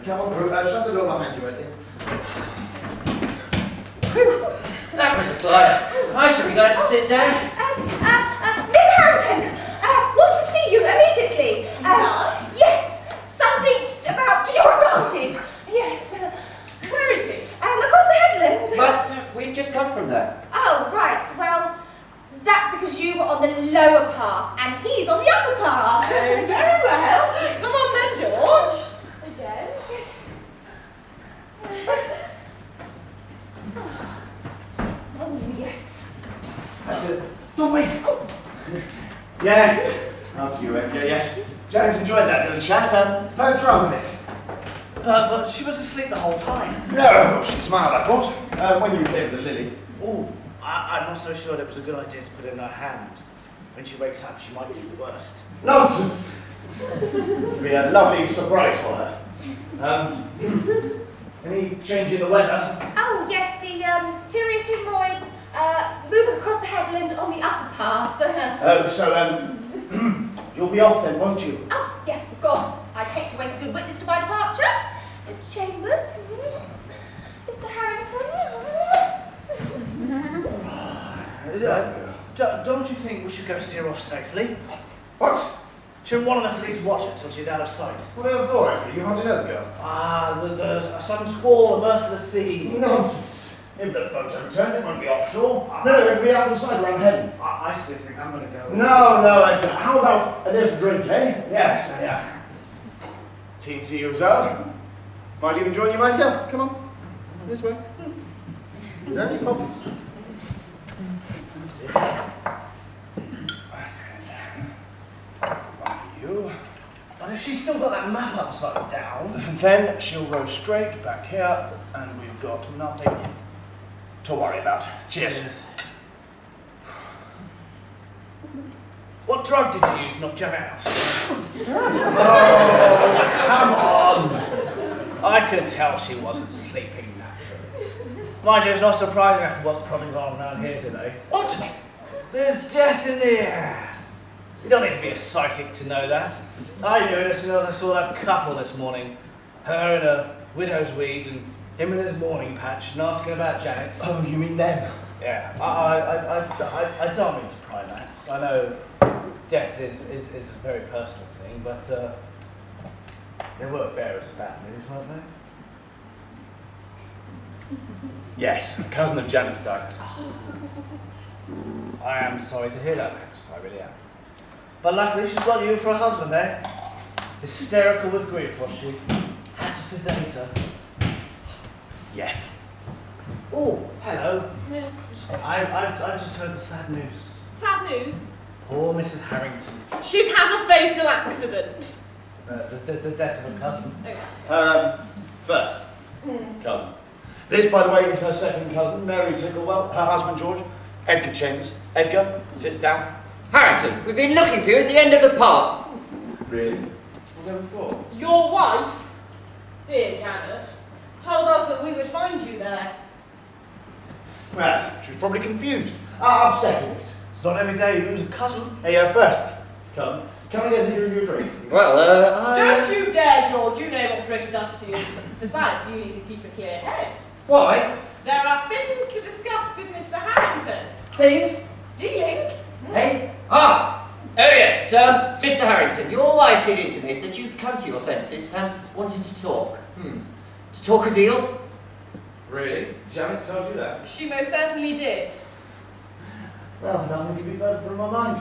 Come on, through. Shut the door behind you, Eddie. That was a climb. I shall be glad to sit down. Miss Harrington, want to see you immediately. Yes, something about to your advantage. Yes. Where is he? Across the headland. But we've just come from there. Oh, right. Well, that's because you were on the lower path and he's on the upper path. Very well. Come on then, George. Again. Oh, yes. That's it. Don't wait. Oh. Yes. After you, Edgar, yes. Janet's enjoyed that little chat. Her trumpet. But she was asleep the whole time. No, she smiled, I thought, when you played with the lily. Oh, I'm not so sure it was a good idea to put it in her hands. When she wakes up, she might feel the worst. Nonsense! It'll be a lovely surprise for her. Any change in the weather? Oh, yes, the curious hemorrhoids moving across the headland on the upper path. Oh, so, you'll be off then, won't you? Oh, yes, of course. I'd hate to waste a good witness to my departure. Mr. Chambers, Mr. Harrington. Don't you think we should go see her off safely? What? Shouldn't one of us at least watch her till she's out of sight? Whatever for, Edgar? You hardly know the girl. Some squall immersed in the sea. Nonsense. If the boats have returned, it won't be offshore. No, it'll be out the side around the head. I still think I'm going to go. No, Edgar. How about a little drink, eh? Yes, yeah. Teensy you so. Might even join you myself. Come on. This way. No, you pop. That's good. One for you. But if she's still got that map upside down... Then she'll row straight back here, and we've got nothing to worry about. Cheers. What drug did you use to knock Janet out? Oh, come on! I could tell she wasn't sleeping naturally. Mind you, it's not surprising after what's probably gone on around here today. What? There's death in the air. You don't need to be a psychic to know that. I knew it as soon as I saw that couple this morning. Her in a widow's weeds and him in his morning patch and asking about Janet. Oh, you mean them? Yeah, I don't mean to pry that. I know death is a very personal thing, but they were bearers of bad news, weren't they? Yes, a cousin of Janet's died. I am sorry to hear that, Max. I really am. But luckily she's got you for a husband, eh? Hysterical with grief, was she? Had to sedate her. Yes. Oh, hello. I've just heard the sad news. Sad news. Poor Mrs. Harrington. She's had a fatal accident. The death of a cousin. First cousin. This, by the way, is her second cousin, Mary Ticklewell, her husband, George, Edgar Chambers. Edgar, sit down. Harrington, we've been looking for you at the end of the path. Really? Never before. Your wife, dear Janet, told us that we would find you there. Well, she was probably confused. Upsetting it. It's not every day you lose a cousin. Hey, first cousin, can I get you a drink? Well, Don't you dare, George. You know what drink does to you. Besides, you need to keep a clear head. Why? There are things to discuss with Mr. Harrington. Things? Dealings. Hey? Ah! Oh yes, Mr. Harrington, your wife did intimate that you'd come to your senses and wanted to talk. To talk a deal? Really? Janet told you that? She most certainly did. Well, nothing can be further from my mind.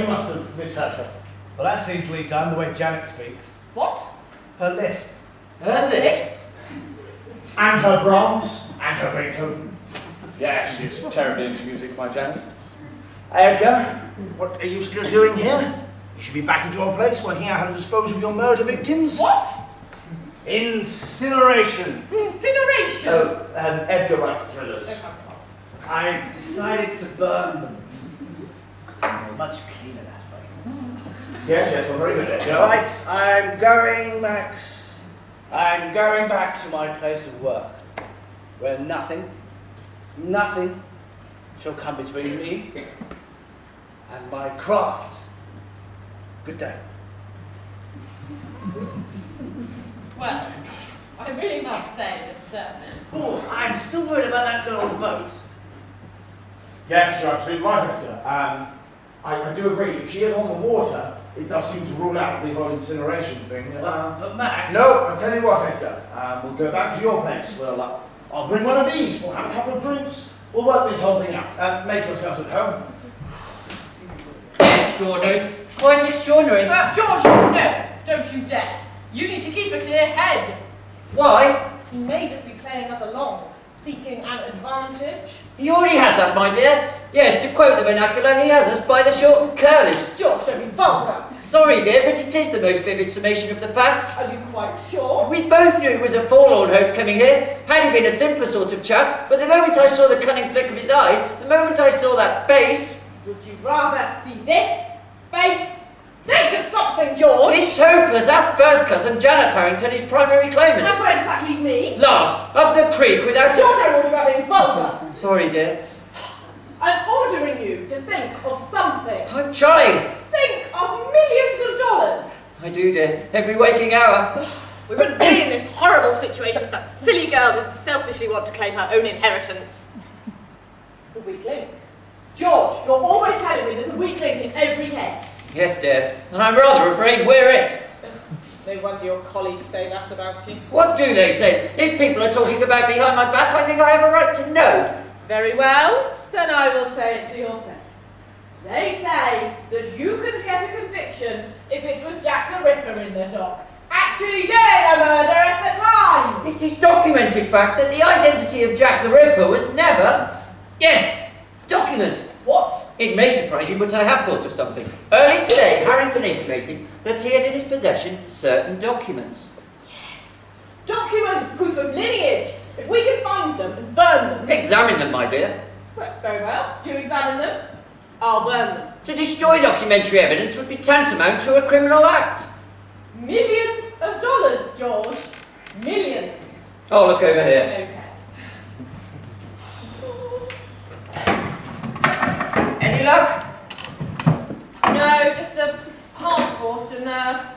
You must have misheard her. Well, that's easily done, the way Janet speaks. What? Her lisp. Her lisp? And her Brahms, and her Beethoven. Yes, she's terribly into music, my Janet. Edgar, what are you still doing here? You should be back at your place, working out how to dispose of your murder victims. What? Incineration. Incineration? Oh, Edgar writes thrillers. I've decided to burn them. It's much cleaner that way. Yes, well, very good, Edgar. Right, I'm going, Max. I'm going back to my place of work, where nothing shall come between me and my craft. Good day. Well, really must say that... Oh, I'm still worried about that girl on the boat. Yes, you're absolutely right, Hector. I do agree. If she is on the water, it does seem to rule out the whole incineration thing. But Max... No, I'll tell you what, Hector. We'll go back to your place. I'll bring one of these. We'll have a couple of drinks. We'll work this whole thing out. Make yourselves at home. Extraordinary. Quite extraordinary. George, no, don't you dare. You need to keep a clear head. Why? He may just be playing us along, seeking an advantage. He already has that, my dear. Yes, to quote the vernacular, he has us by the short and curly. George, don't be vulgar. Sorry, dear, but it is the most vivid summation of the facts. Are you quite sure? We both knew it was a forlorn hope coming here. Had he been a simpler sort of chap, but the moment I saw the cunning flick of his eyes, the moment I saw that face... Would you rather see this face? Think of something, George! It's hopeless. That's first cousin Janet Harrington, his primary claimant. And where does that leave me? Lost, up the creek without George, I want you about being vulgar. Sorry, dear. I'm ordering you to think of something. I'm trying. Think of millions of dollars. I do, dear. Every waking hour. We wouldn't be in this horrible situation if that silly girl didn't selfishly want to claim her own inheritance. The weak link. George, you're always telling me there's a weak link in every case. Yes, dear. And I'm rather afraid we're it. No wonder your colleagues say that about you. What do they say? If people are talking about behind my back, I think I have a right to know. Very well. Then I will say it to your face. They say that you could get a conviction if it was Jack the Ripper in the dock, actually doing a murder at the time. It is documented fact that the identity of Jack the Ripper was never... Yes, documents. What? It may surprise you, but I have thought of something. Early today, Harrington intimated that he had in his possession certain documents. Yes. Documents, proof of lineage. If we can find them and burn them... Examine them, my dear. Well, very well. You examine them. I'll burn them. To destroy documentary evidence would be tantamount to a criminal act. Millions of dollars, George. Millions. Oh, look over here. Okay. Any luck? No, just a passport and a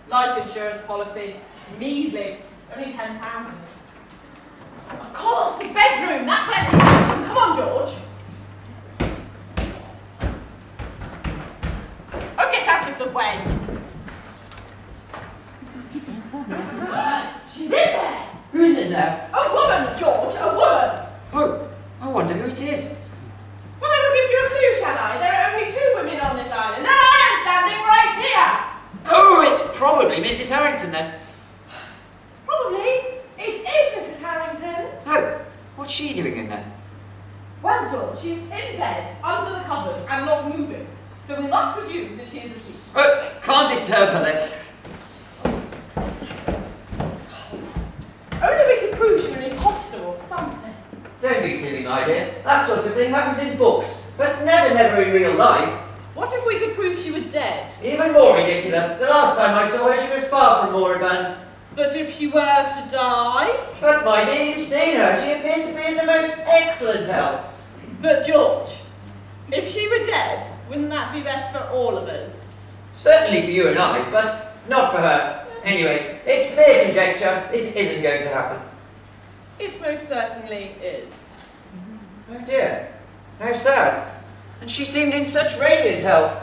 life insurance policy. Measly. Only £10,000. Of course, the bedroom. That's where it is. Come on, George. Oh, get out of the way. She's in there. Who's in there? A woman, George. A woman. Oh, I wonder who it is. Well, I will give you a clue, shall I? There are only 2 women on this island, and I am standing right here. Oh, it's probably Mrs. Harrington then. Probably. It is Mrs. Harrington. Oh, what's she doing in there? Well, George, she's in bed, under the covers, and not moving. So we must presume that she is asleep. Oh, can't disturb her then. Only we can prove she's an imposter or something. Don't be silly, my dear. That sort of thing happens in books, but never in real life. What if we could prove she were dead? Even more ridiculous. The last time I saw her, she was far from moribund. But if she were to die? But, my dear, you've seen her. She appears to be in the most excellent health. But, George, if she were dead, wouldn't that be best for all of us? Certainly for you and I, but not for her. Anyway, it's mere conjecture. It isn't going to happen. It most certainly is. Oh dear, how sad. And she seemed in such radiant health.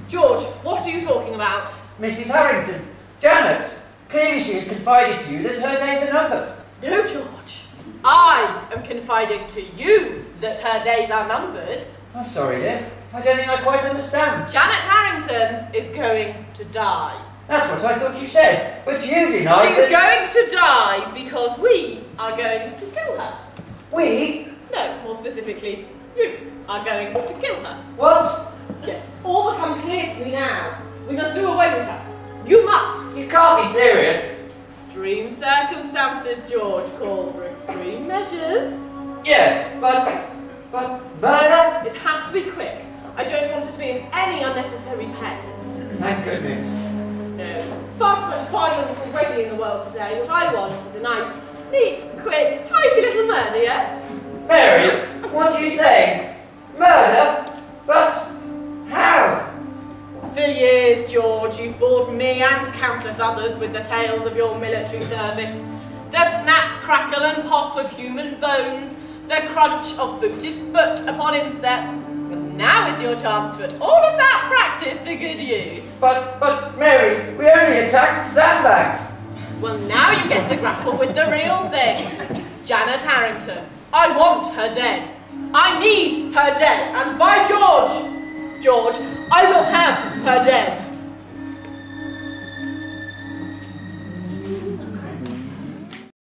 George, what are you talking about? Mrs. Harrington, Janet, clearly she has confided to you that her days are numbered. No, George. I am confiding to you that her days are numbered. I'm sorry, dear. I don't think I quite understand. Janet Harrington is going to die. That's what I thought you said, but you denied She's that... going to die because we are going to kill her. We? No, more specifically, you are going to kill her. What? Yes, it's all become clear to me now. We must do away with her. You must. You can't be serious. Extreme circumstances, George, call for extreme measures. Yes, but murder? It has to be quick. I don't want it to be in any unnecessary pain. Thank goodness. No, far too much violence already in the world today. What I want is a nice, neat, quick, tidy little murder, yes? Mary, what are you saying? Murder? But how? For years, George, you've bored me and countless others with the tales of your military service. The snap, crackle and pop of human bones, the crunch of booted foot upon instep. And now is your chance to put all of that practice to good use. But Mary, we only attacked sandbags. Well, now you get to grapple with the real thing. Janet Harrington. I want her dead. I need her dead. And by George,